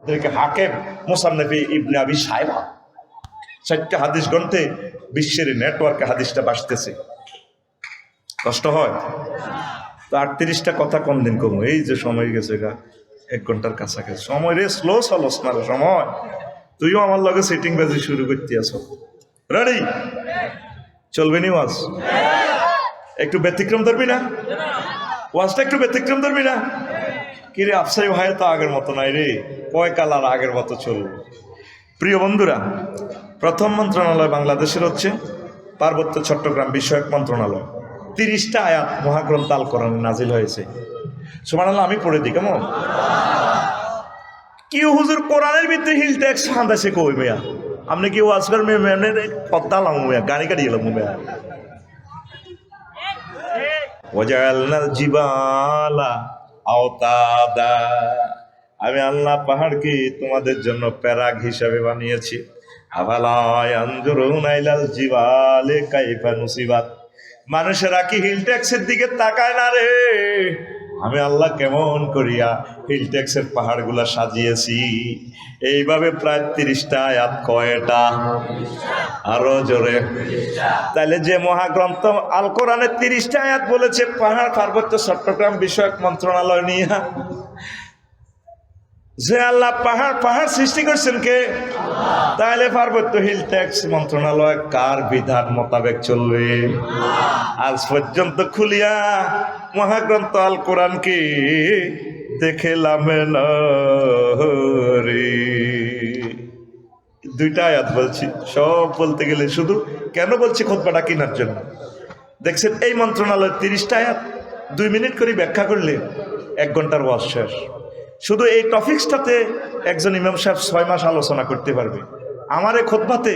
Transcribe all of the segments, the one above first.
এদেরকে হাকিম মুসান্নফ ইবনে আবি শায়বা 4টা হাদিস গ্রন্থে বিশ্বের নেটওয়ার্কে হাদিসটা বাসতেছে। কষ্ট হয় তো 38টা কথা কম দিন কম, এই যে সময় গেছে গা 1 ঘন্টার কাছাকাছি সময় রে, স্লো চলস না রে সময়। তুইও আমার লগে সেটিং বাজি শুরু করতে আছো, রেডি? চলবে নি ওয়াজ? একটু ব্যতিক্রম ধরবি না? ওয়াজটা একটু ব্যতিক্রম ধরবি না? কিরে আফসাই ভাই তো আগের মতো নাই রে, কয় কালার আগের মতো চলবে। প্রিয় বন্ধুরা, প্রথম মন্ত্রণালয় বাংলাদেশের হচ্ছে পার্বত্য চট্টগ্রাম বিষয়ক মন্ত্রণালয়। 30টা আয়াত মহাগ্রন্থ আল কোরআনে নাজিল হয়েছে। সুবহানাল্লাহ, আমি পড়ে দিই কেমন? কি হুজুর কোরআনের ভিতরে হিল ট্যাক্স হান্দাসে কই মেয়া? আপনি কি ওয়াজ করেন মেয়ে পদ্মা লাম মেয়া, গাড়ি গাড়ি এলাম মেয়া। ওয়াজালনাল জিবালা আওতাদা, আমি আল্লাহ পাহাড়কে তোমাদের জন্য প্যারাগ হিসাবে বানিয়েছি। আফালা ইয়ানজুরুনা ইলাল জিবালি কাইফা নুসিবাত, মানুষেরা কি হিল ট্যাক্সের দিকে তাকায় না রে? আমি আল্লাহ কেমন করিয়া হিল ট্যাক্সের পাহাড়গুলা সাজিয়েছি। এইভাবে প্রায় 30টা আয়াত। কয়টা? আরো জোরে। তাইলে যে মহাগ্রন্থ আল কোরআনে 30টা আয়াত বলেছে পাহাড় পার্বত্য চট্টগ্রাম বিষয়ক মন্ত্রণালয় নিয়ে, যে আল্লাহ পাহাড় সৃষ্টি করছেন কে? তাহলে পার্বত্য হিল ট্যাক্স মন্ত্রণালয় কার বিধান মোতাবেক চলবে? আজ পর্যন্ত খুলিয়া মহাগ্রন্থ আল কোরআনকে দেখলাম না রে। 2টা আয়াত বলছি, সব বলতে গেলে শুধু কেন বলছি খুতবাটা কেনার জন্য। দেখছেন এই মন্ত্রণালয়ের 30টা আয়াত 2 মিনিট করে ব্যাখ্যা করলে 1 ঘন্টার ওয়াজ শেষ। শুধু এই টপিক্সটাতে একজন ইমাম সাহেব 6 মাস আলোচনা করতে পারবে। আমার এই খুতবাতে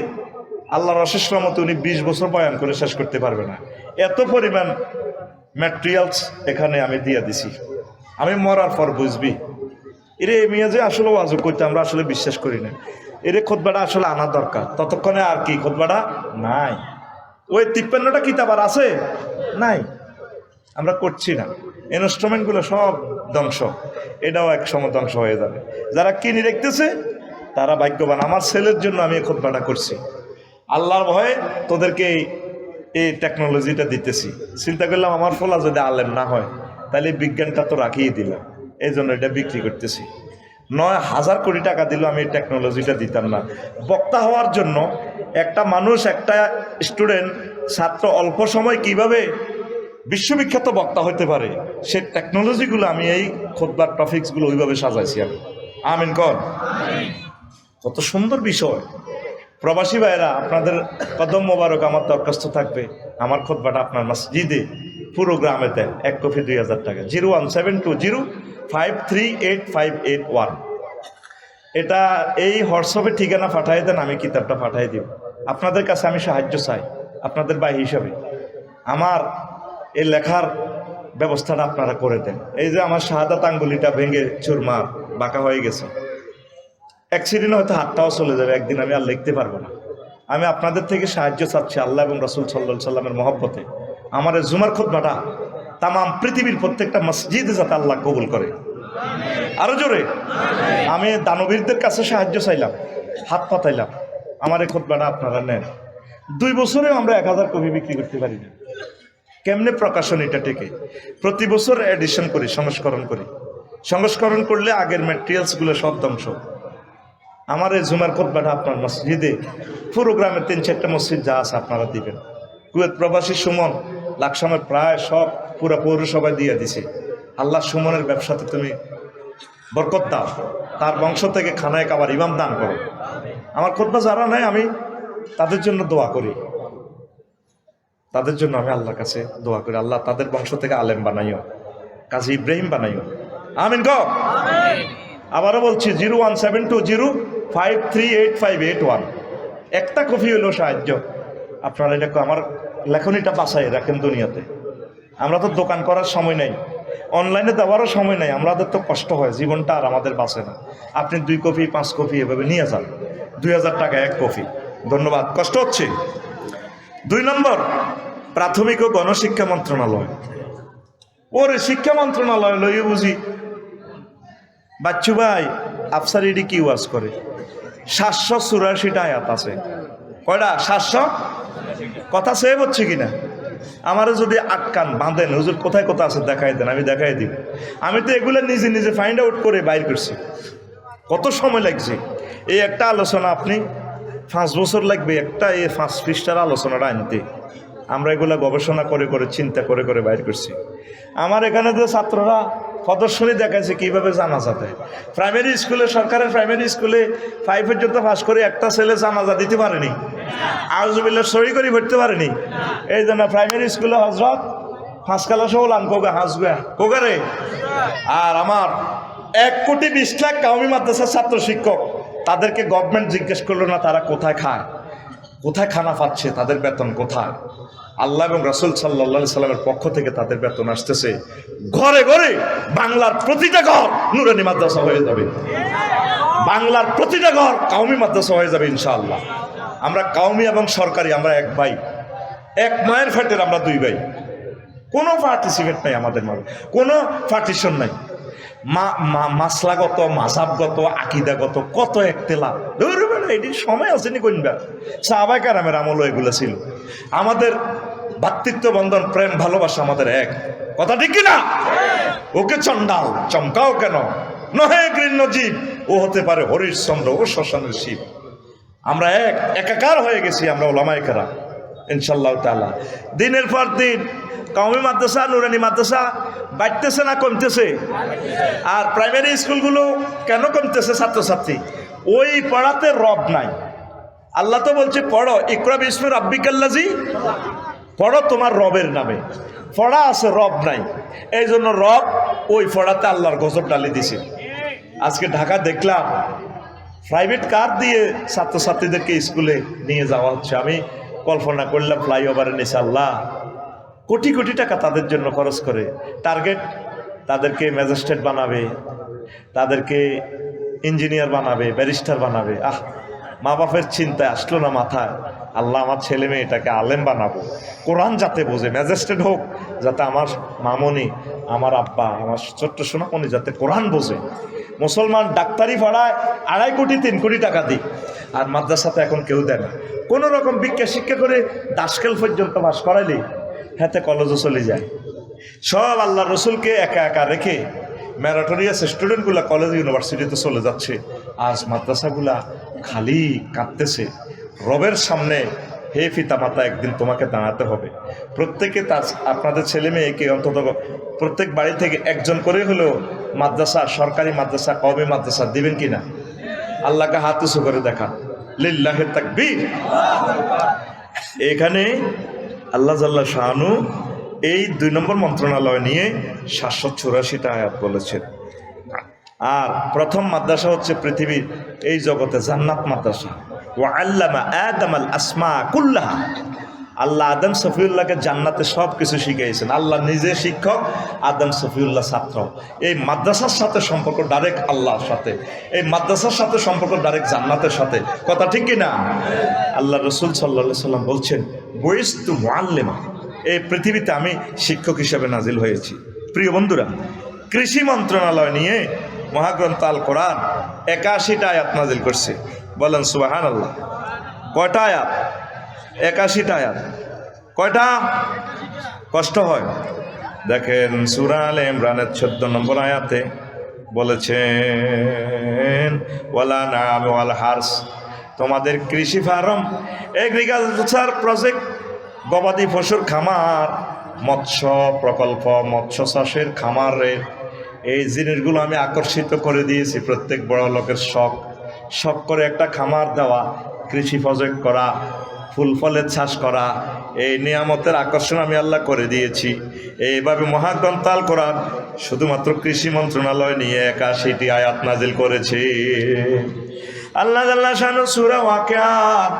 আল্লাহর অশেষ রহমতে উনি 20 বছর বয়ান করে শেষ করতে পারবে না। এত পরিমাণ ম্যাটেরিয়ালস এখানে আমি দিয়ে দিছি। আমি মরার পর বুঝবি এরে মিয়া যে আসলে ওয়াজ করতে আমরা আসলে বিশ্বাস করি না, এরে খুতবাটা আসলে আনা দরকার। ততক্ষণে আর কি খুতবাটা নাই, ওই 53টা কিতাব আর আছে নাই, আমরা করছি না। ইনস্ট্রুমেন্টগুলো সব ধ্বংস, এটাও এক সময় ধ্বংস হয়ে যাবে। যারা কিনে রেখতেছে তারা ভাগ্যবান। আমার ছেলের জন্য আমি এই খুতবাটা করছি, আল্লাহর ভয়ে তোদেরকে এই টেকনোলজিটা দিতেছি। চিন্তা করলাম আমার ফলা যদি আলেম না হয় তাহলে বিজ্ঞানটা তো রাখিয়ে দিলাম, এই জন্য এটা বিক্রি করতেছি। 9,000 কোটি টাকা দিলেও আমি এই টেকনোলজিটা দিতাম না। বক্তা হওয়ার জন্য একটা মানুষ, একটা স্টুডেন্ট, ছাত্র অল্প সময় কিভাবে বিশ্ববিখ্যাত বক্তা হতে পারে, সে টেকনোলজিগুলো আমি এই খুতবার টপিকসগুলো ওইভাবে সাজাইছি আমি। আমিন কর। কত সুন্দর বিষয়। প্রবাসী ভাইয়েরা, আপনাদের কদম মোবারক আমার দরখাস্ত থাকবে, আমার খুতবাটা আপনার মসজিদে পুরো গ্রামেতে 1 কপি 2000 টাকা। 01720538581। এটা এই হোয়াটসঅ্যাপে ঠিকানা পাঠিয়ে দেন, আমি কিতাবটা পাঠিয়ে দিব। আপনাদের কাছে আমি সাহায্য চাই, আপনাদের ভাই হিসাবে আমার এই লেখার ব্যবস্থাটা আপনারা করে দেন। এই যে আমার শাহাদাত আঙ্গুলিটা ভেঙে চুরমার বাঁকা হয়ে গেছে, অ্যাক্সিডেন্ট হয়তো হাতটাও চলে যাবে, একদিন আমি আর লিখতে পারবো না। আমি আপনাদের থেকে সাহায্য চাচ্ছি আল্লাহ এবং রাসূল সাল্লাল্লাহু আলাইহি সাল্লামের মহব্বতে। আমার এই জুমার খুতবাটা তাম পৃথিবীর প্রত্যেকটা মসজিদে যাতে আল্লাহ কবুল করে। আরো জোরে। আমি দানবীরদের কাছে সাহায্য চাইলাম, হাত পাতাইলাম, আমার এই খুতবাটা আপনারা নেন। 2 বছরেও আমরা 1000 কপি বিক্রি করতে পারি না। কেমনে প্রকাশনীটা টেকে? প্রতি বছর এডিশন করি, সংস্করণ করি। সংস্করণ করলে আগের ম্যাটেরিয়ালসগুলো সব ধ্বংস। আমার এই জুমার খুতবাটা আপনার মসজিদে পুরো গ্রামে 3-4টা মসজিদ যা আছে আপনারা দিবেন। কুয়েত প্রবাসী সুমন লাকসামের প্রায় সব পুরো পৌরসভায় দিয়ে দিছে। আল্লাহ সুমনের ব্যবসাতে তুমি বরকত দাও, তার বংশ থেকে খানায় কাবার ইমাম দান করো। আমার খুতবা যারা নাই আমি তাদের জন্য দোয়া করি, তাদের জন্য আমি আল্লাহর কাছে দোয়া করি, আল্লাহ তাদের বংশ থেকে আলেম বানাইও, কাজী ইব্রাহিম বানাইও। আমিন গো। আবারও বলছি 01720538581। একটা কপি হলো সাহায্য। আপনারা এটা আমার লেখনীটা বাঁচাই রাখেন দুনিয়াতে। আমরা তো দোকান করার সময় নেই, অনলাইনে দেওয়ারও সময় নেই, আমাদের তো কষ্ট হয়, জীবনটা আর আমাদের বাঁচে না। আপনি 2 কপি 5 কপি এভাবে নিয়ে যান, 2000 টাকা 1 কপি। ধন্যবাদ। কষ্ট হচ্ছে। 2 নম্বর, প্রাথমিক ও গণশিক্ষা মন্ত্রণালয়। ওরে শিক্ষা মন্ত্রণালয় লইয়ে বুঝি বাচ্চু ভাই আফসার ইডি কি ওয়াজ করে 784টা আয়াত আছে। কয়টা? 700। কথা সেভ হচ্ছে কিনা? আমারও যদি আটকান বাঁধেন, হুজুর কোথায় কোথায় আছে দেখাই দেন, আমি দেখাই দিব। আমি তো এগুলো নিজে নিজে ফাইন্ড আউট করে বাইর করছি। কত সময় লাগছে এই একটা আলোচনা, আপনি 5 বছর লাগবে একটা এই 5 পৃষ্ঠার আলোচনাটা আনতে। আমরা এগুলা গবেষণা করে করে চিন্তা করে করে বাইর করছি। আমার এখানে যে ছাত্ররা প্রদর্শনী দেখাইছে কীভাবে জানাজা দেয়। প্রাইমারি স্কুলে, সরকারের প্রাইমারি স্কুলে 5 পর্যন্ত পাস করে একটা ছেলে জানাজা দিতে পারেনি, আউযুবিল্লাহ সই করে ভরতে পারেনি। এই জন্য প্রাইমারি স্কুলে হজরত 5 ক্লাসও লান কোগা হাসগুয়া কোগারে। আর আমার 1,20,00,000 কাউমি মাদ্রাসার ছাত্র শিক্ষক, তাদেরকে গভর্নমেন্ট জিজ্ঞেস করলো না তারা কোথায় খায়, কোথায় খানা পাচ্ছে, তাদের বেতন কোথায়। আল্লাহ এবং রাসূল সাল্লাল্লাহু আলাইহি সাল্লামের পক্ষ থেকে তাদের বেতন আসতেছে। ঘরে ঘরে বাংলার প্রতিটা ঘর নুরানি মাদ্রাসা হয়ে যাবে, বাংলার প্রতিটা ঘর কাউমি মাদ্রাসা হয়ে যাবে ইনশাআল্লাহ। আমরা কাউমি এবং সরকারি, আমরা এক ভাই, এক মায়ের ফ্যাটের আমরা 2 ভাই। কোনো পার্টিসিপেট নাই আমাদের মাঝে, কোনো পার্টিশন নাই। মাসলাগত, মাযহাবগত, আকীদাগত কত একতেলাপ, এটি সময় আসেনি কইবা। সাহাবায়ে কেরামের আমলও এগুলো ছিল। আমাদের ভাতৃত্ব বন্ধন, প্রেম, ভালোবাসা আমাদের এক। কথা ঠিক কিনা? ওকে চন্ডাল চমকাও কেন, নহে গৃহ্য জীব, ও হতে পারে হরিশ্চন্দ্র ও শ্মশানের শিব। আমরা একাকার হয়ে গেছি আমরা ওলামায়ে কেরাম ইনশাআল্লাহ তাআলা। দিনের পর দিন কাউমি মাদ্রাসা, নুরানি মাদ্রাসা বাড়তেছে না কমতেছে? আর প্রাইমারি স্কুলগুলো কেন কমতেছে? ছাত্রছাত্রী ওই পড়াতে রব নাই। আল্লাহ তো বলছে পড়ো, ইকরা বিস্মি রাব্বিকাল্লাযী, পড়ো তোমার রবের নামে। পড়া আছে, রব নাই। এই জন্য রব ওই পড়াতে আল্লাহর গজব ডালি দিছে। আজকে ঢাকা দেখলাম প্রাইভেট কার দিয়ে ছাত্রছাত্রীদেরকে স্কুলে নিয়ে যাওয়া হচ্ছে। আমি কল্পনা করলাম ফ্লাইওভারের নিচে আল্লাহ কোটি কোটি টাকা তাদের জন্য খরচ করে, টার্গেট তাদেরকে ম্যাজিস্ট্রেট বানাবে, তাদেরকে ইঞ্জিনিয়ার বানাবে, ব্যারিস্টার বানাবে। মা বাপের চিন্তায় আসলো না মাথায়, আল্লাহ আমার ছেলে মেয়েটাকে আলেম বানাবো, কোরআন যাতে বোঝে, ম্যাজিস্ট্রেট হোক যাতে আমার মামনি, আমার আব্বা, আমার ছোট্ট সোনামণি যাতে কোরআন বোঝে। মুসলমান ডাক্তারি পড়ায় 2.5 কোটি 3 কোটি টাকা দিই, আর মাদ্রাসাতে এখন কেউ দেয় না। কোনো রকম ভিক্ষা শিক্ষা করে দাসকেল পর্যন্ত পাস করাইলে হাতে কলেজও চলে যায়। সব আল্লাহ রসুলকে একা একা রেখে ম্যারাটোরিয়াস স্টুডেন্টগুলা কলেজ ইউনিভার্সিটিতে চলে যাচ্ছে। আজ মাদ্রাসাগুলা খালি কাঁদতেছে। রবের সামনে হে পিতা মাতা, একদিন তোমাকে দাঁড়াতে হবে। প্রত্যেকে তার আপনাদের ছেলে মেয়েকে অন্তত প্রত্যেক বাড়ি থেকে একজন করে হলেও মাদ্রাসা, সরকারি মাদ্রাসা, কওমি মাদ্রাসা দিবেন কিনা? আল্লাহকে হাত উঁচু করে দেখা, লিল্লাহি তাকবীর। এখানে আল্লাহ জাল্লা শাআনু এই 2 নম্বর মন্ত্রণালয় নিয়ে 784টা আয়াত বলেছেন। আর প্রথম মাদ্রাসা হচ্ছে পৃথিবীর এই জগতে জান্নাত মাদ্রাসা। ওয়া আল্লামা আদামাল আসমা কুল্লাহা, আল্লাহ আদম সফিউল্লাহকে জান্নাতে সব কিছু শিখিয়েছেন। আল্লাহ নিজে শিক্ষক, আদম সফিউল্লাহ ছাত্র। এই মাদ্রাসার সাথে সম্পর্ক ডাইরেক্ট আল্লাহর সাথে, এই মাদ্রাসার সাথে সম্পর্ক ডাইরেক্ট জান্নাতের সাথে। কথা ঠিক কিনা? আল্লাহ রসুল সাল্লাল্লাহু আলাইহি সাল্লাম বলছেন, বুইস্তু মুআল্লিমা, এই পৃথিবীতে আমি শিক্ষক হিসেবে নাজিল হয়েছি। প্রিয় বন্ধুরা, কৃষি মন্ত্রণালয় নিয়ে মহাগ্রন্থ আল কোরআন 81টা আয়াত নাজিল করছে। বলেন সুবহানাল্লাহ। কয়টা আয়াত? 81টা আয়াত। কয়টা? কষ্ট হয়। দেখেন সূরা আলে ইমরানের 14 নম্বর আয়াতে বলেছেন, ওয়ালা নাম ওয়াল হারস, তোমাদের কৃষি ফার্ম, এগ্রিকালচার প্রজেক্ট, গবাদি পশুর খামার, মৎস্য প্রকল্প, মৎস্য চাষের খামারের এই জিনিসগুলো আমি আকর্ষিত করে দিয়েছি। প্রত্যেক বড় লোকের শখ করে একটা খামার দেওয়া, কৃষি প্রজেক্ট করা, ফুল ফলের চাষ করা, এই নিয়ামতের আকর্ষণ আমি আল্লাহ করে দিয়েছি। এইভাবে মহাগ্রন্থ আল কোরআন শুধুমাত্র কৃষি মন্ত্রণালয় নিয়ে 81টি আয়াত নাজিল করেছে। আল্লাহ জাল্লা শানু সূরা ওয়াকিয়ার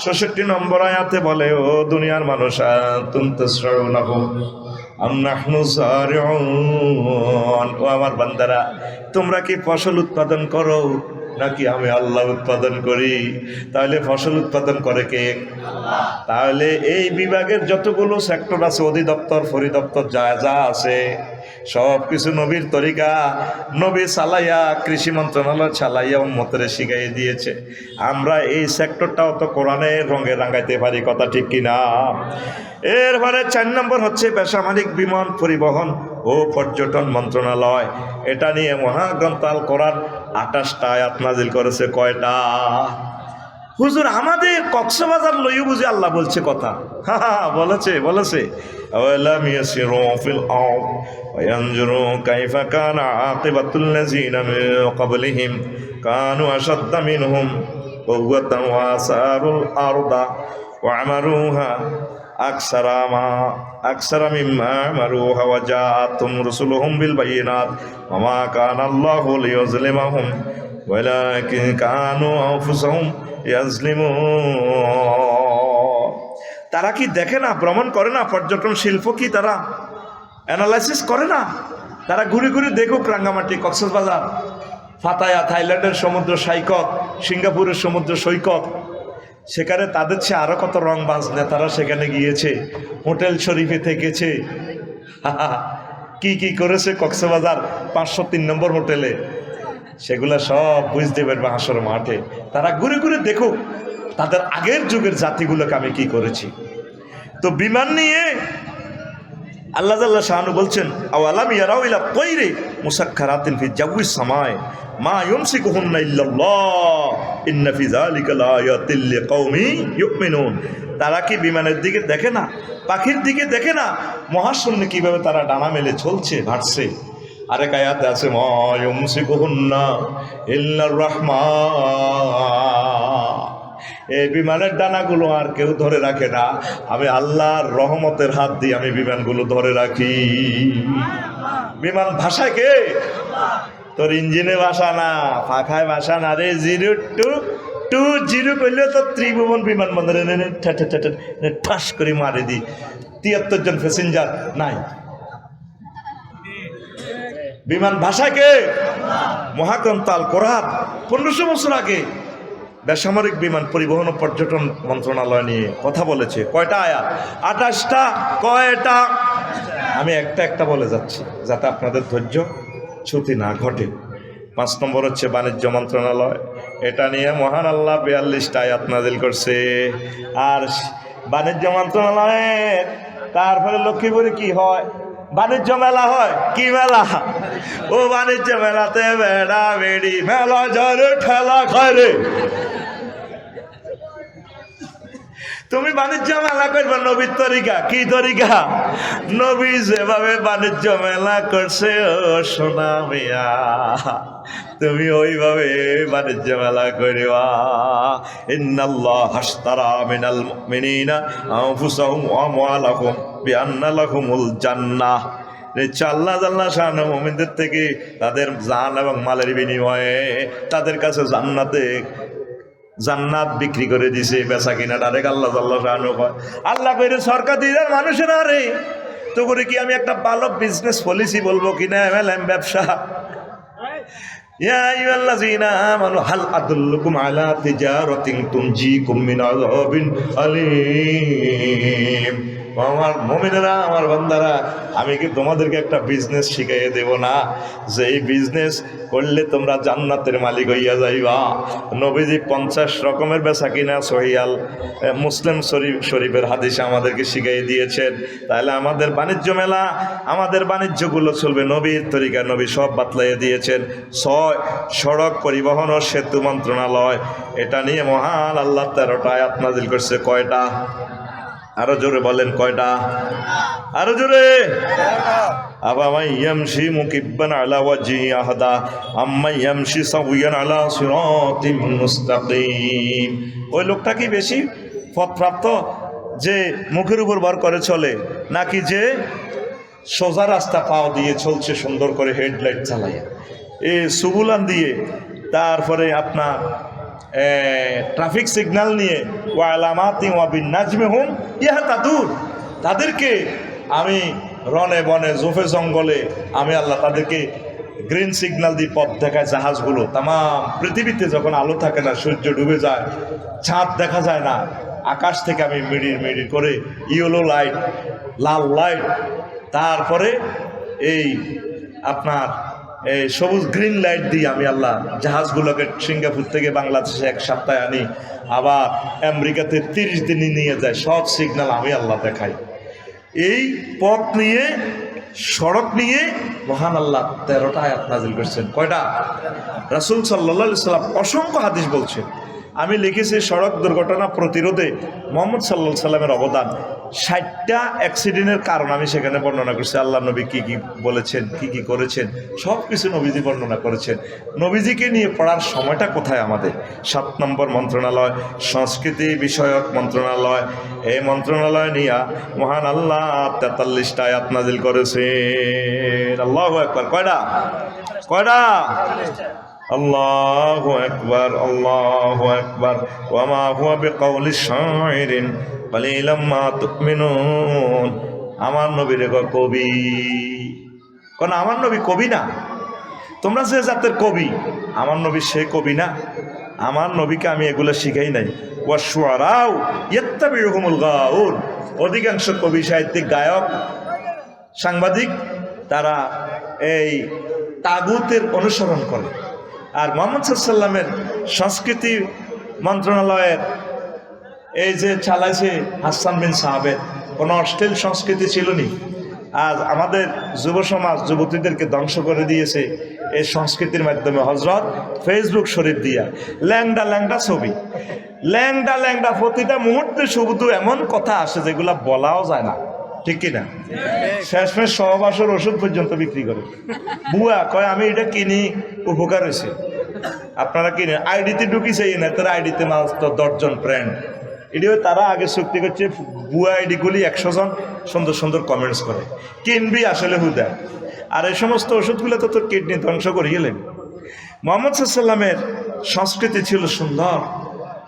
66 নম্বর আয়াতে বলে, ও দুনিয়ার মানুষ, আনতুম তাসরাউনাহু আম নাহনু যারিউন, ও আমার বান্দারা, তোমরা কি ফসল উৎপাদন করো নাকি আমি আল্লাহ উৎপাদন করি? তাহলে ফসল উৎপাদন করে কে? তাহলে এই বিভাগের যতগুলো সেক্টর আছে, অধিদপ্তর পরিদপ্তর যা যা আছে, সব কিছু নবীর তরিকা, নবী চালাইয়া, কৃষি মন্ত্রণালয় চালাইয়া উম্মতরে শিখাই দিয়েছে। আমরা এই সেক্টরটাও তো কোরআনের রঙে রাঙাইতে পারি, কথা ঠিক কিনা? এরপরে 4 নম্বর হচ্ছে বেসামরিক বিমান পরিবহন ও পর্যটন মন্ত্রণালয়। এটা নিয়ে মহাগ্রন্থ আল কোরআন 28টা আয়াত নাজিল করেছে। কয়টা? হুজুর আমাদের কক্সবাজার লইও বুঝি আল্লাহ বলছে কথা? বলেছে বলেছে আওয়ালাম ইয়াসিরু ফিল আরদ ওয়ায়ানজুরু কাইফা কানা আকিবাতুল লাযিনা মিন ক্বাবলিহিম কানু আশাদ্দা মিনহুম কুওয়াতান ওয়া আসারুল আরদা ওয়া আমারুহা আকসারা মিম্মা আমারুহা ওয়া জাআতুম রাসূলুহুম বিল বায়িনাত ওয়া মা কানা আল্লাহু লিইয়ুযলিমাহুম ওয়ালাকিন কানু আনফুসাহুম তারা কি দেখে না, ভ্রমণ করে না? পর্যটন শিল্প কি তারা অ্যানালাইসিস করে না? তারা ঘুরে ঘুরে দেখুক রাঙ্গামাটি, কক্সবাজার, পাতায়া, থাইল্যান্ডের সমুদ্র সৈকত, সিঙ্গাপুরের সমুদ্র সৈকত। সেখানে তাদের চেয়ে আরো কত রংবাজ নেতারা সেখানে গিয়েছে, হোটেল শরীফে থেকেছে, কি কি করেছে কক্সবাজার 503 নম্বর হোটেলে। সেগুলা সব বুঝতে পারবে হাসর মাঠে। তারা ঘুরে ঘুরে দেখুক তাদের আগের যুগের জাতিগুলোকে আমি কি করেছি। তো বিমান নিয়ে আল্লাহ জাল্লা শাহানু বলছেন আওয়ালাম ইয়ারাউ ইলা তায়রি মুসাখখারাতিন ফি জাওয়িস সামায় মা ইউমসিকুহুন্না ইল্লাল্লাহ ইন্না ফি যালিকা লাআয়াতিল লিকাওমিন ইউমিনুন। তারা কি বিমানের দিকে দেখে না, পাখির দিকে দেখে না, মহাশূন্যে কিভাবে তারা ডানা মেলে চলছে, ভাসছে? আরেক আয়াতে আছে মা ইউমসিকুহুন্না ইল্লার রাহমান। এই বিমানের ডানাগুলো আর কেউ ধরে রাখে না, আমি আল্লাহর রহমতের হাত দিয়ে আমি বিমানগুলো ধরে রাখি। বিমান ভাষায় কে? তোর ইঞ্জিনে ভাষা না, পাখায় ভাষা না রে। 0-2-0 করলে তো ত্রিভুবন বিমানবন্দরে ঠাস করে মারে দি। 73 জন প্যাসেঞ্জার নাই। বিমান ভাষাকে মহাগ্রন্থ আল কোরআন 1500 বছর আগে বেসামরিক বিমান পরিবহন ও পর্যটন মন্ত্রণালয় নিয়ে কথা বলেছে। কয়টা আয়াত? 28টা। কয়টা? আমি একটা একটা বলে যাচ্ছি যাতে আপনাদের ধৈর্য ছুটি না ঘটে। 5 নম্বর হচ্ছে বাণিজ্য মন্ত্রণালয়। এটা নিয়ে মহান আল্লাহ 42টা আয়াত নাজিল করছে। আর বাণিজ্য মন্ত্রণালয়ের তারপরে লক্ষ্মীপুরে কি হয়? বাণিজ্য মেলা হয়। কি মেলা? ও বাণিজ্য মেলাতে বেড়া বেড়ি মেলা ঝড়ে ঠেলা করে। তুমি বাণিজ্য মেলা করবে নবীর তরিকা। কি তরিকা? নবী যেভাবে বাণিজ্য মেলা করছে ও সোনা মিয়া, তুমি ওইভাবে বাণিজ্য মেলা করিবা। ইন্নাল্লাহ হাশতারা মিনাল মুমিনিনা আনফুসাহুম ওয়া আমওয়ালাহুম বিআন্না লাহুমুল জান্নাহ। আল্লাহ জাল্লা শাআনু মুমিনদের থেকে তাদের জান এবং মালের বিনিময়ে তাদের কাছে জান্নাত বিক্রি করে দিছে। বেচা কিনা ডাইরেক্ট আল্লাহ জাল্লা শাআনু কয়। আল্লাহ কইরে সরকার দিদার মানুষের আরে তো করে কি আমি একটা ভালো বিজনেস পলিসি বলবো কিনা, এমএলএম ব্যবসা। ইয়া আইয়ুহাল্লাযীনা আমানু হাল আদুল্লুকুম আলা তিজারাতিন তুনজিকুম মিন আযাবিন আলীম। আমার মুমিনেরা, আমার বান্দারা, আমি কি তোমাদেরকে একটা বিজনেস শিখাইয়ে দেব না যে এই বিজনেস করলে তোমরা জান্নাতের মালিক হইয়া যাইবা? নবীজি 50 রকমের বেচা কিনা সহিয়াল মুসলিম শরীফের হাদিসে আমাদেরকে শিখাইয়ে দিয়েছেন। তাহলে আমাদের বাণিজ্য মেলা, আমাদের বাণিজ্যগুলো চলবে নবীর তরিকা। নবী সব বাতলাইয়ে দিয়েছেন। 6 সড়ক পরিবহন ও সেতু মন্ত্রণালয়। এটা নিয়ে মহান আল্লাহ 13টা আয়াত নাজিল করছে। কয়টা? আরো জোরে বলেন কয়টা? আরো জোরে। আফামান ইয়ামশি মুকিব্বান আলা ওয়াজহি আহদা আম্মান ইয়ামশি সাওয়িয়ান আলা সিরাতিম মুস্তাকিম। ওই লোকটা কি বেশি পথপ্রাপ্ত যে মুখের উপর ভর করে চলে, নাকি যে সোজা রাস্তা পাও দিয়ে চলছে সুন্দর করে হেডলাইট চালাইয়া, এই সুবুলান দিয়ে, তারপরে আপনার ট্রাফিক সিগন্যাল নিয়ে ওয়া আলামাতিন ওয়া বিন নাজমি হুম ইয়াহতাদুন। তাদেরকে আমি রনে বনে জোফে জঙ্গলে আমি আল্লাহ তাদেরকে গ্রিন সিগন্যাল দিয়ে পথ দেখায় জাহাজগুলো। তাম পৃথিবীতে যখন আলো থাকে না, সূর্য ডুবে যায়, চাঁদ দেখা যায় না, আকাশ থেকে আমি মিড়ির মিড়ির করে ইয়েলো লাইট, লাল লাইট, তারপরে এই আপনার এই সবুজ গ্রিন লাইট দিয়ে আমি আল্লাহ জাহাজগুলোকে সিঙ্গাপুর থেকে বাংলাদেশে 1 সপ্তাহে আনি, আবার আমেরিকাতে 30 দিনই নিয়ে যায়। সব সিগন্যাল আমি আল্লাহ দেখাই। এই পথ নিয়ে, সড়ক নিয়ে মহান আল্লাহ 13টা আয়াত নাজিল করছেন। কয়টা? রাসূল সাল্লাল্লাহু আলাইহি সাল্লাম অসংখ্য হাদিস বলছেন। আমি লিখেছি সড়ক দুর্ঘটনা প্রতিরোধে মুহাম্মদ সাল্লাল্লাহু আলাইহি সাল্লামের অবদান। 60টা অ্যাক্সিডেন্টের কারণ আমি সেখানে বর্ণনা করছি। আল্লাহ নবী কি কি বলেছেন, কি কি করেছেন, সব কিছু নবীজি বর্ণনা করেছেন। নবীজিকে নিয়ে পড়ার সময়টা কোথায় আমাদের? 7 নম্বর মন্ত্রণালয়, সংস্কৃতি বিষয়ক মন্ত্রণালয়। এই মন্ত্রণালয় নিয়ে মহান আল্লাহ 43টা আয়াত নাজিল করেছেন। আল্লাহু আকবার। কয়টা? কয়টা? আল্লাহু আকবার, আল্লাহু আকবার। ওয়া মা হুয়া বিকাউলি শাইরিন কালিলাম মা তুমিনুন। আমার নবীর কবি কোন? আমার নবী কবি না। তোমরা যে জাতের কবি, আমার নবী সে কবি না। আমার নবীকে আমি এগুলো শিখাই নাই। ওয়া শুআরাউ ইয়াত্তাবিউহুমুল গাউন। অধিকাংশ কবি, সাহিত্যিক, গায়ক, সাংবাদিক তারা এই তাগুতের অনুসরণ করে। আর মুহাম্মদ সাল্লাল্লাহু আলাইহি সাল্লামের সংস্কৃতি মন্ত্রণালয়ের এই যে চালাইছে হাসান বিন সাহাবেদ, কোনো অশ্লীল সংস্কৃতি ছিল নি। আজ আমাদের যুব সমাজ যুবতীদেরকে ধ্বংস করে দিয়েছে এই সংস্কৃতির মাধ্যমে। হজরত ফেসবুক শরীফ দিয়া ল্যাংডা ল্যাংডা ছবি, ল্যাংডা ল্যাংডা প্রতিটা মুহূর্তে শুধু এমন কথা আসে যেগুলা বলাও যায় না, ঠিক কিনা? শেষমেশ সহবাসের ওষুধ পর্যন্ত বিক্রি করে। বুয়া কয় আমি এটা কিনি, উপকার হয়েছে, আপনারা কিনে। আইডিতে ঢুকিছে না, তার আইডিতে মাত্র 10 জন ফ্রেন্ড। এটিও তারা আগে চুক্তি করছে, বুয়া আইডিগুলি 100 জন সুন্দর সুন্দর কমেন্টস করে, কিনবি আসলে হুদা। আর এই সমস্ত ওষুধগুলো তো তোর কিডনি ধ্বংস করে গেলেন। মুহাম্মদ সাল্লাল্লাহু আলাইহি সাল্লামের সংস্কৃতি ছিল সুন্দর।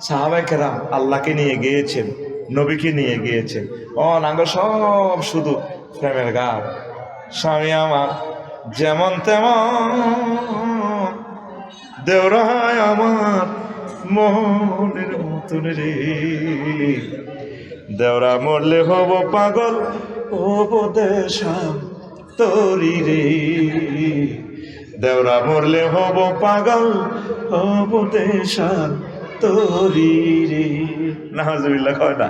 সাহাবায়ে কেরাম আল্লাহকে নিয়ে গিয়েছেন, নবীকে নিয়ে গিয়েছেন। নাঙ্গ সব শুধু প্রেমের গান। স্বামী আমার যেমন তেমন, দেওরায় আমার মনের মতন রে। দেওরা মরলে হব পাগল, হব দেশাম তরি রে। দেওরা মরলে হব পাগল, হব দেশাম তরি রে। নাউজুবিল্লাহ। কয় না?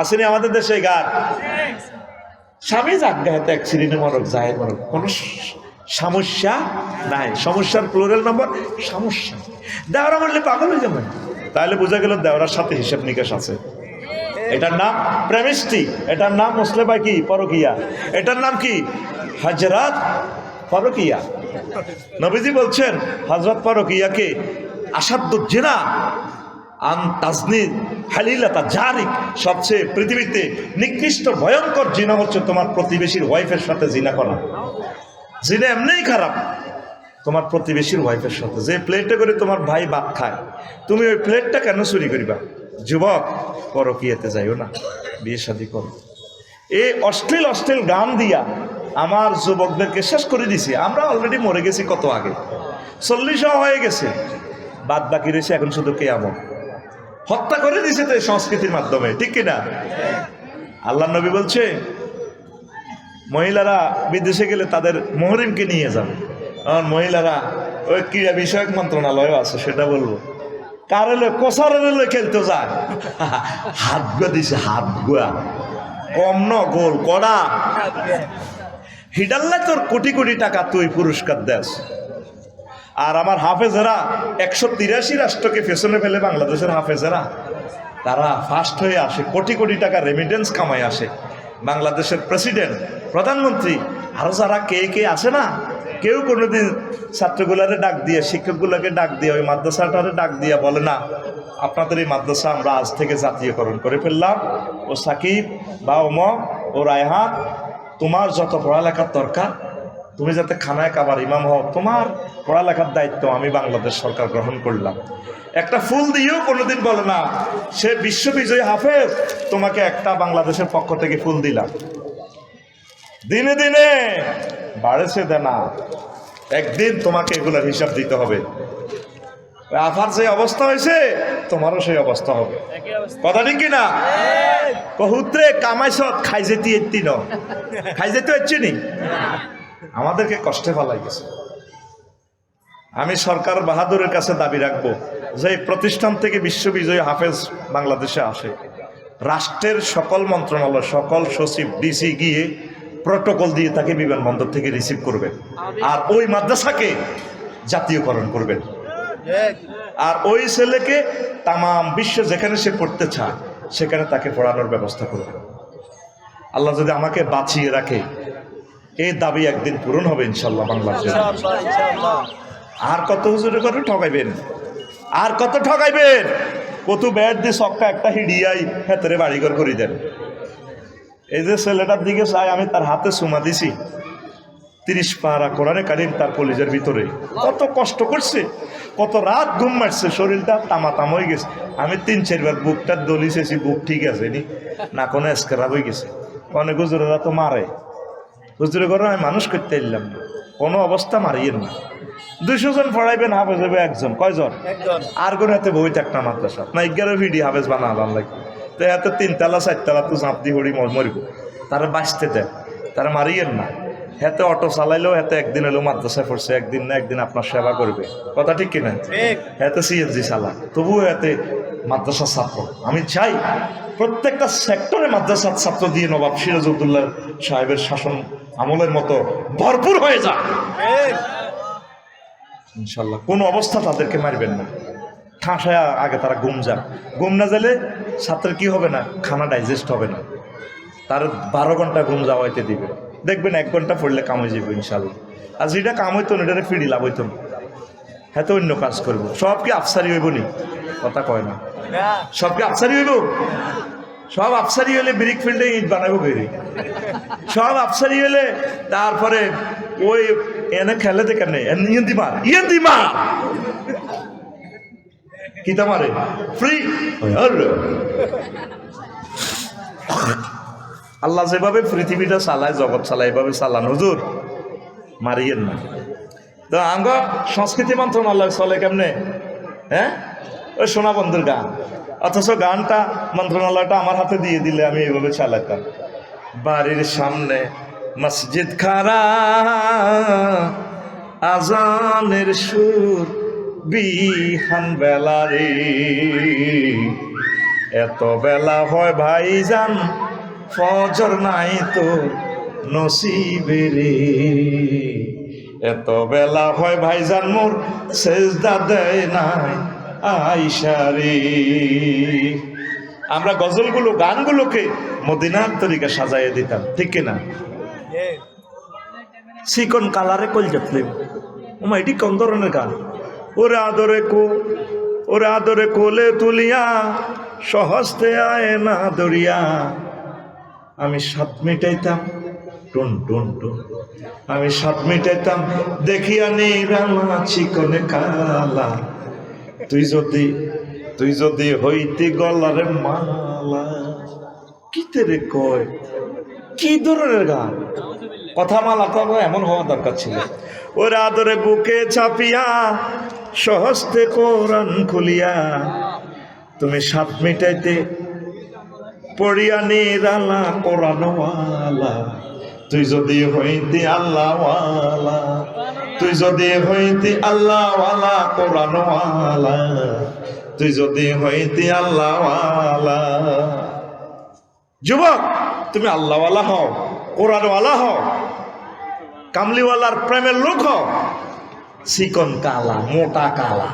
আসেনি আমাদের দেশে গান? স্বামী জাগ্গাতে অ্যাক্সিডেন্টে মরক, যায় মরক, কোনো সমস্যা নাই। সমস্যার প্লুরাল নাম্বার সমস্যা। দেওরা মরলে পাগল হয়ে যাবেন, তাহলে বোঝা গেল দেওরার সাথে হিসাব নিকাশ আছে। এটার নাম প্রেমিষ্টি, এটার নাম মুসলেমা কি পরকিয়া, এটার নাম কি হজরত পরকিয়া। নবীজি বলছেন হজরত পরকিয়াকে আসাদ্দুজ জিনা আন তাজনি হালিলাতা জারিক, সবচেয়ে পৃথিবীতে নিকৃষ্ট ভয়ঙ্কর জিনা হচ্ছে তোমার প্রতিবেশীর ওয়াইফের সাথে জিনা করা। জিনা এমনিই খারাপ, তোমার প্রতিবেশীর ওয়াইফের সাথে। যে প্লেটে করে তোমার ভাই ভাত খায়, তুমি ওই প্লেটটা কেন চুরি করিবা? যুবক, পরকীয়াতে যাইও না, বিয়ে শাদী করো। এই অশ্লীল অশ্লীল গান দিয়া আমার যুবকদেরকে শেষ করে দিছি। আমরা অলরেডি মরে গেছি কত আগে, 40 হয়ে গেছে, বাদ বাকি রয়েছে এখন শুধু কিয়ামত। হত্যা করে দিছে তো এই সংস্কৃতির মাধ্যমে, ঠিক কিনা? আল্লাহ নবী বলছে মহিলারা বিদেশে গেলে তাদের মুহরিমকে নিয়ে যাবে। মহিলারা ওই ক্রীড়া বিষয়ক মন্ত্রণালয় আছে, সেটা বলবো। কারেলে কোসারেলে খেলতে যায়, হাত গুয়া দিছে, হাত গুয়া কম ন গোল কড়া হিডাল্লা, তোর কোটি কোটি টাকা তুই পুরস্কার দেস। আর আমার হাফেজেরা 183 রাষ্ট্রকে পেছনে ফেলে বাংলাদেশের হাফেজেরা তারা ফার্স্ট হয়ে আসে, কোটি কোটি টাকা রেমিটেন্স কামাই আসে। বাংলাদেশের প্রেসিডেন্ট, প্রধানমন্ত্রী, আরো যারা কে কে আছে না, কেউ কোনোদিন ছাত্রগুলারে ডাক দিয়ে, শিক্ষকগুলোকে ডাক দিয়ে, ওই মাদ্রাসাটারে ডাক দিয়ে বলে না আপনাদের এই মাদ্রাসা আমরা আজ থেকে জাতীয়করণ করে ফেললাম। ও সাকিব বা ও রায়হান, তোমার যত পড়ালেখার দরকার, তুমি যাতে খানায় কাবার ইমাম হও, তোমার পড়ালেখার দায়িত্ব আমি বাংলাদেশ সরকার গ্রহণ করলাম। একটা ফুল দিয়েও কোনোদিন বলে না সে বিশ্ববিজয়ী হাফেজ, তোমাকে একটা বাংলাদেশের পক্ষ থেকে ফুল দিলাম। দিনে দিনে বাড়েছে দেনা, একদিন তোমাকে এগুলোর হিসাব দিতে হবে। আফার যে অবস্থা হয়েছে তোমারও সেই অবস্থা হবে, কথা ঠিক কিনা? কহুত্রে কামাইছ খাই যেতে এত্তি ন, খাই যেতে হচ্ছে নি, আমাদেরকে কষ্টে ফেলাই গেছে। আমি সরকার বাহাদুরের কাছে দাবি রাখবো যে প্রতিষ্ঠান থেকে বিশ্ববিজয়ী হাফেজ বাংলাদেশে আসে, রাষ্ট্রের সকল মন্ত্রণালয়, সকল সচিব, ডিসি গিয়ে প্রটোকল দিয়ে তাকে বিমানবন্দর থেকে রিসিভ করবেন, আর ওই মাদ্রাসাকে জাতীয়করণ করবেন, আর ওই ছেলেকে তামাম বিশ্ব যেখানে সে পড়তে চায় সেখানে তাকে পড়ানোর ব্যবস্থা করবেন। আল্লাহ যদি আমাকে বাঁচিয়ে রাখে, এই দাবি একদিন পূরণ হবে ইনশাল্লাহ বাংলাদেশে। আর কত হুজুরে করে ঠকাইবেন, আর কত ঠকাইবেন? কত ব্যাট দিয়ে সবটা একটা হিডিয়াই হেতরে বাড়িঘর করে দেন। এই যে ছেলেটার দিকে চাই, আমি তার হাতে চুমা দিছি, 30 পারা কোরআনে কারিম তার কলিজার ভিতরে। কত কষ্ট করছে, কত রাত ঘুম মারছে, শরীরটা তামাতাম হয়ে গেছে। আমি 3-4 বার বুকটা দলিছেছি, বুক ঠিক আছে নি না, কোনো স্ক্রাব হয়ে গেছে। অনেক হুজুরেরা তো মারে, হুজুরে করে আমি মানুষ করতে এলাম না, কোনো অবস্থা মারিয়েন না। 200 জন পড়াইবেন, হাফেজ হবে একজন, কয়জন? আর কোন হাতে বই একটা মাদ্রাসা না, 11 ভিডি হাফেজ বানালাম লাগবে। তো এত 3 তালা 4 তালা তো ঝাঁপ দিয়ে হড়ি মরিব, তারা বাঁচতে দেয়, তারা মারিয়েন না। হাতে অটো চালাইলেও হাতে একদিন এলো মাদ্রাসায় পড়ছে, একদিন না একদিন আপনার সেবা করবে, কথা ঠিক কিনা? হাতে সিএনজি চালা, তবুও হাতে মাদ্রাসার ছাত্র। আমি চাই প্রত্যেকটা সেক্টরে মাদ্রাসার ছাত্র দিয়ে নবাব সিরাজউদ্দৌলা সাহেবের শাসন আমলের মতো ভরপুর হয়ে যায় ইনশাল্লাহ। কোন অবস্থা তাদেরকে মারবেন না, ঠাঁসায় আগে তারা ঘুম যান। ঘুম না গেলে ছাত্রের কি হবে না, খানা ডাইজেস্ট হবে না। তার 12 ঘন্টা ঘুম যাওয়াইতে দিবে, দেখবেন 1 ঘন্টা পড়লে কাম হয়ে যাবে ইনশাল্লাহ। আর যেটা কাম হইতো না এটা ফিরি লাভ হইতো না, হ্যাঁ তো অন্য কাজ করবো। সব কি আফসারি হইব নি? কথা কয় না, সব কি আফসারি হইব? সব আফসারি হলে ব্রিক ফিল্ডে ইট বানাবো বেরি, সব আফসারি হলে তারপরে ওই এনে খেলে দেখেন ইয়েন্দিমা কিতা মারে ফ্রি। আল্লাহ যেভাবে পৃথিবীটা চালায়, জগৎ চালায়, এভাবে চালান হুজুর, মারিয়েন না। তো আঙ্গ সংস্কৃতি মন্ত্রণালয় চলে কেমনে? হ্যাঁ, ওই সোনা বন্ধুর গান, অথচ গানটা মন্ত্রণালয়টা আমার হাতে দিয়ে দিলে আমি এইভাবে চালাতাম। বাড়ির সামনে মসজিদ খারা, আজানের সুর বিহান বেলা রে, এত বেলা হয় ভাইজান ফজর নাই তো নসিবে রে, এত বেলা হয় ভাইজান মোর সেজদা দেয় নাই আইসা রে। আমরা গজলগুলো, গানগুলোকে মদিনার তরিকা সাজাইয়ে দিতাম, ঠিক কিনা? চিকন কালারে কল যাতলে ওমা, এটি কোন ধরনের গান? ওরে আদরে কোলে তুলিয়া সহস্তে আয় না দরিয়া, আমি 7 মিটাইতাম টুন টুন টুন, আমি 7 মিটাইতাম দেখিয়া নিরালা চিকনে কালা, তুই যদি হইতি গলারে মালা। কি তেরে কয়, কি ধরনের গান? কথা মালা তো এমন হওয়া দরকার ছিল। ওর আদরে বুকে চাপিয়া সহস্তে কোরআন খুলিয়া, তুমি 7 মিটাইতে পড়িয়া নিরালা কোরআনওয়ালা, তুই যদি হইতি আল্লাহওয়ালা, তুই যদি হইতি আল্লাহওয়ালা কোরআনওয়ালা, তুই যদি হইতি আল্লাহওয়ালা। যুবক, তুমি আল্লাহওয়ালা হও, কোরআনওয়ালা হও, কামলিওয়ালার প্রেমের লোক হও। চিকন কালা, মোটা কালা,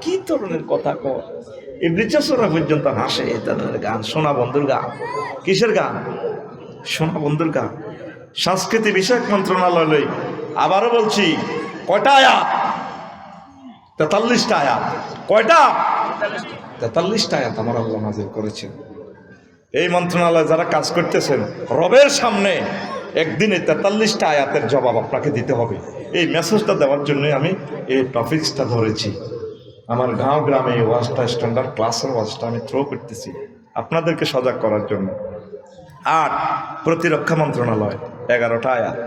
কি ধরনের কথা কয়? ইবনে চাচরা পর্যন্ত হাসে এই ধরনের গান। সোনা বন্ধুর গান, কিসের গান? সোনা বন্ধুর গান। সংস্কৃতি বিষয়ক মন্ত্রণালয়, আবারও বলছি, কয়টা আয়াত? 43টা আয়াত। কয়টা? 43টা আয়াত আমার আল্লাহ নাযিল করেছেন। এই মন্ত্রণালয়ে যারা কাজ করতেছেন, রবের সামনে একদিনে 43টা আয়াতের জবাব আপনাকে দিতে হবে। এই মেসেজটা দেওয়ার জন্য আমি এই টপিকসটা ধরেছি। আমার গাঁও গ্রামে এই ওয়াজটা, স্ট্যান্ডার্ড ক্লাসের ওয়াজটা আমি থ্রো করতেছি আপনাদেরকে সজাগ করার জন্য। 8, প্রতিরক্ষা মন্ত্রণালয় 11টা আয়াত।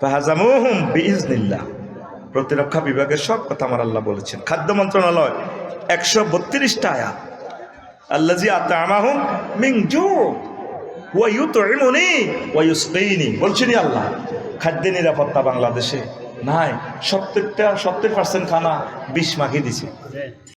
ফাহাজামুহুম বিইজনিল্লাহ, প্রতিরক্ষা বিভাগের সব কথা আমার আল্লাহ বলেছেন। খাদ্য মন্ত্রণালয় 132টা আয়াত, আল্লাযী আত'আমাহুম মিন জু' ওয়া ইউত'ইমুনি ওয়া ইউসকিনি, বলছেনই আল্লাহ। খাদ্যের নিরাপত্তা বাংলাদেশে নাই, 70% খানা বিষ মাখিয়ে দিছে।